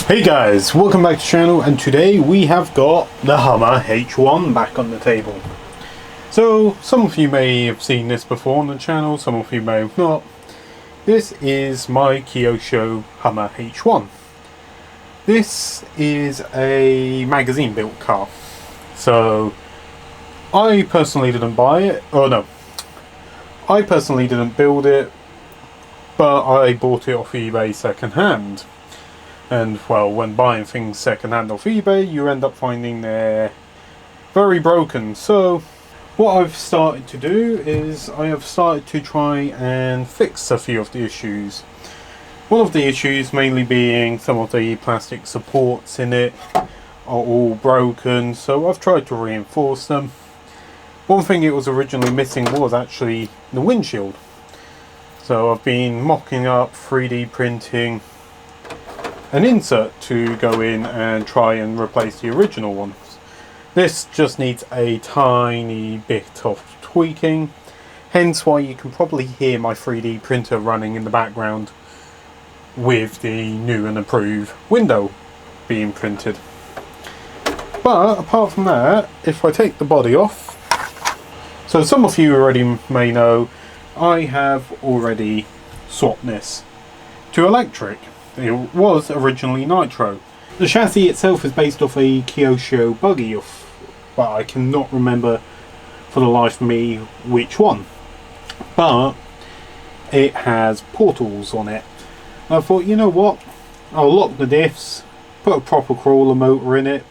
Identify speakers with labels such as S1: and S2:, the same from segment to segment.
S1: Hey guys, welcome back to the channel, and today we have got the Hummer H1 back on the table. So, some of you may have seen this before on the channel, some of you may have not. This is my Kyosho Hummer H1. This is a magazine built car. So, I personally didn't buy it, I personally didn't build it, but I bought it off eBay second hand. And well, when buying things second hand off eBay, you end up finding they're very broken. So what I've started to do is I have started to try and fix a few of the issues. One of the issues mainly being some of the plastic supports in it are all broken, so I've tried to reinforce them. One thing it was originally missing was actually the windshield. So I've been mocking up 3D printing an insert to go in and try and replace the original ones. This just needs a tiny bit of tweaking, hence why you can probably hear my 3D printer running in the background with the new and improved window being printed. But apart from that, if I take the body off, so some of you already may know, I have already swapped this to electric. It was originally nitro. The chassis itself is based off a Kyosho buggy, but I cannot remember for the life of me which one. But it has portals on it. I thought, you know what, I'll lock the diffs, put a proper crawler motor in it,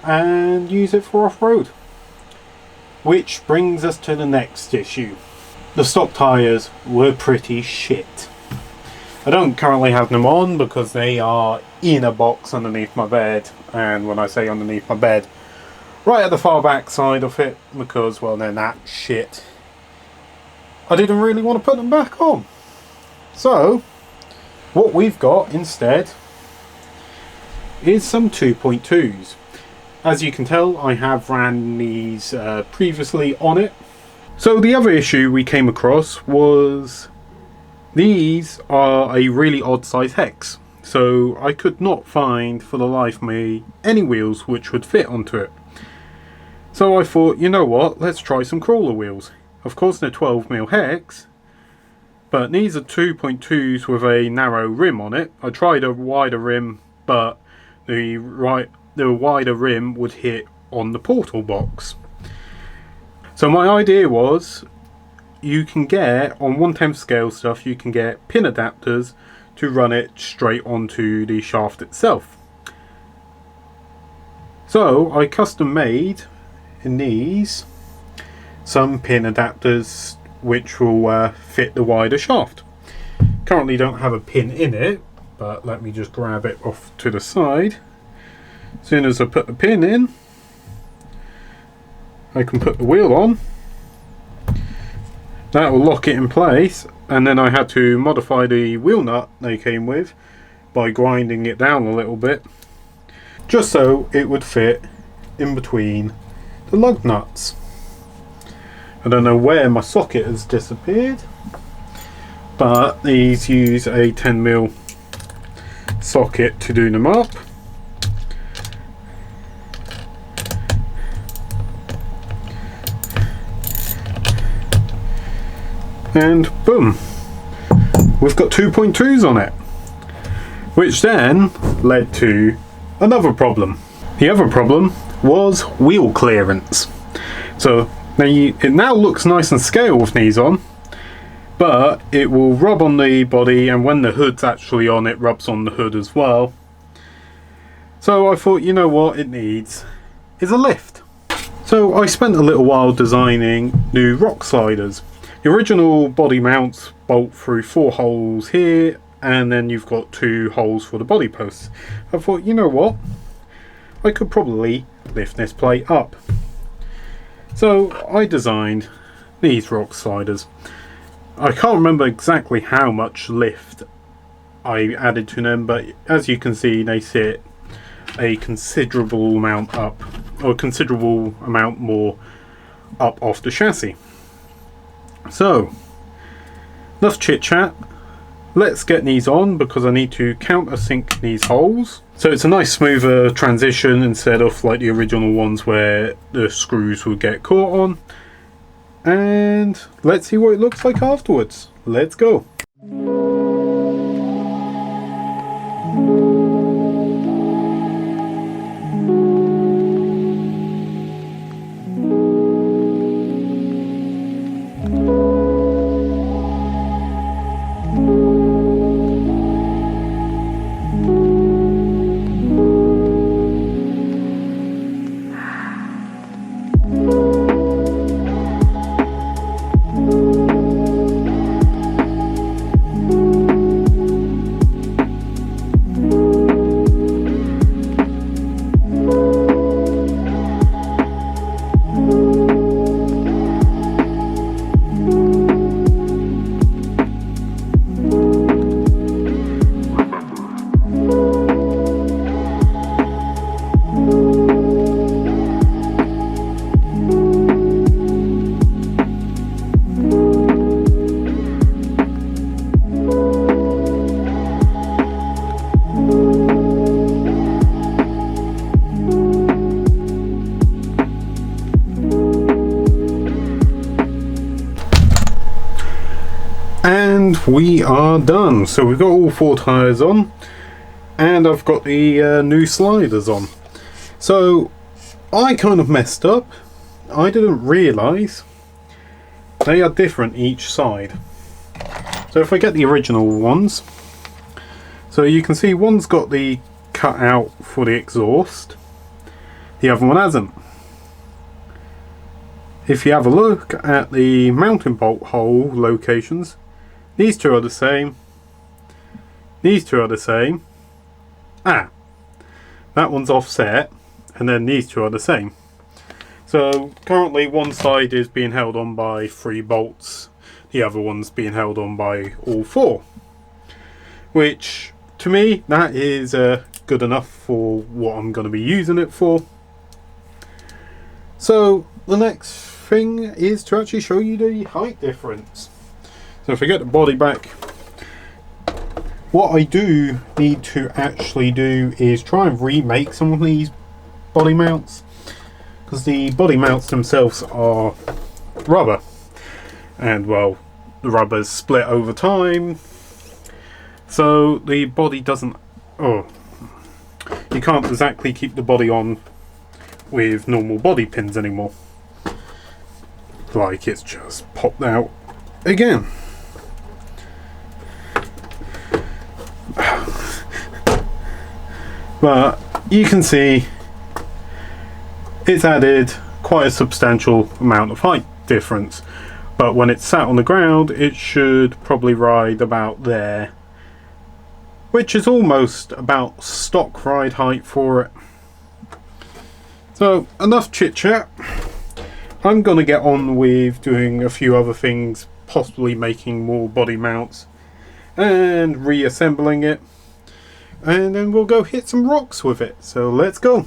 S1: and use it for off-road. Which brings us to the next issue. The stock tyres were pretty shit. I don't currently have them on because they are in a box underneath my bed, and when I say underneath my bed, right at the far back side of it, because well, they're that shit. I didn't really want to put them back on. So what we've got instead is some 2.2s. As you can tell, I have ran these previously on it. So the other issue we came across was these are a really odd size hex, so I could not find for the life of me any wheels which would fit onto it. So I thought, you know what, let's try some crawler wheels. Of course they're 12mm hex, but these are 2.2s with a narrow rim on it. I tried a wider rim, but the wider rim would hit on the portal box. So my idea was, you can get, on 1/10 scale stuff, you can get pin adapters to run it straight onto the shaft itself. So I custom made in these some pin adapters which will fit the wider shaft. Currently don't have a pin in it, but let me just grab it off to the side. As soon as I put the pin in, I can put the wheel on. That will lock it in place, and then I had to modify the wheel nut they came with by grinding it down a little bit, just so it would fit in between the lug nuts. I don't know where my socket has disappeared, but these use a 10mm socket to do them up. And boom, we've got 2.2s on it, which then led to another problem. The other problem was wheel clearance. So it now looks nice and scale with these on, but it will rub on the body, and when the hood's actually on, it rubs on the hood as well. So I thought, you know what it needs is a lift. So I spent a little while designing new rock sliders. The original body mounts bolt through 4 holes here, and then you've got 2 holes for the body posts. I thought, you know what, I could probably lift this plate up. So I designed these rock sliders. I can't remember exactly how much lift I added to them, but as you can see, they sit a considerable amount up, or a considerable amount more up off the chassis. So enough chit chat, let's get these on because I need to countersink these holes. So it's a nice smoother transition instead of like the original ones where the screws would get caught on. And let's see what it looks like afterwards. Let's go. And we are done. So we've got all 4 tyres on, and I've got the new sliders on. So I kind of messed up. I didn't realise they are different each side. So if I get the original ones, so you can see one's got the cut out for the exhaust, the other one hasn't. If you have a look at the mounting bolt hole locations, these two are the same, these two are the same, that one's offset, and then these two are the same. So currently one side is being held on by 3 bolts, the other one's being held on by all 4, which to me that is good enough for what I'm going to be using it for. So the next thing is to actually show you the height difference. So if I get the body back, what I do need to actually do is try and remake some of these body mounts, because the body mounts themselves are rubber, and well, the rubber's split over time, so the body doesn't, you can't exactly keep the body on with normal body pins anymore. Like, it's just popped out again. But you can see it's added quite a substantial amount of height difference, but when it's sat on the ground it should probably ride about there, which is almost about stock ride height for it. So enough chit chat. I'm going to get on with doing a few other things, possibly making more body mounts and reassembling it, and then we'll go hit some rocks with it. So let's go.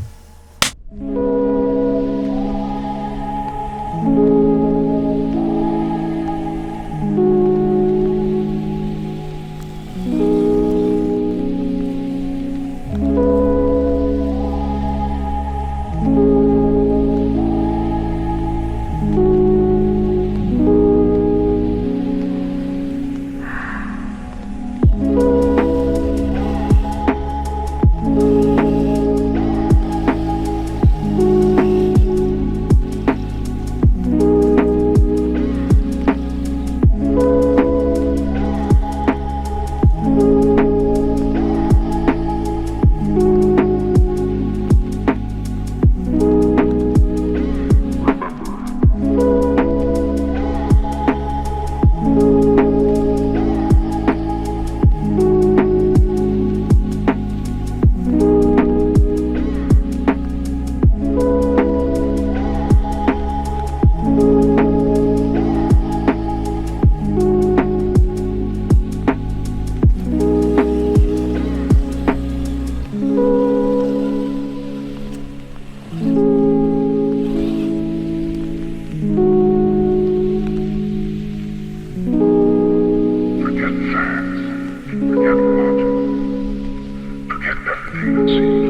S2: see.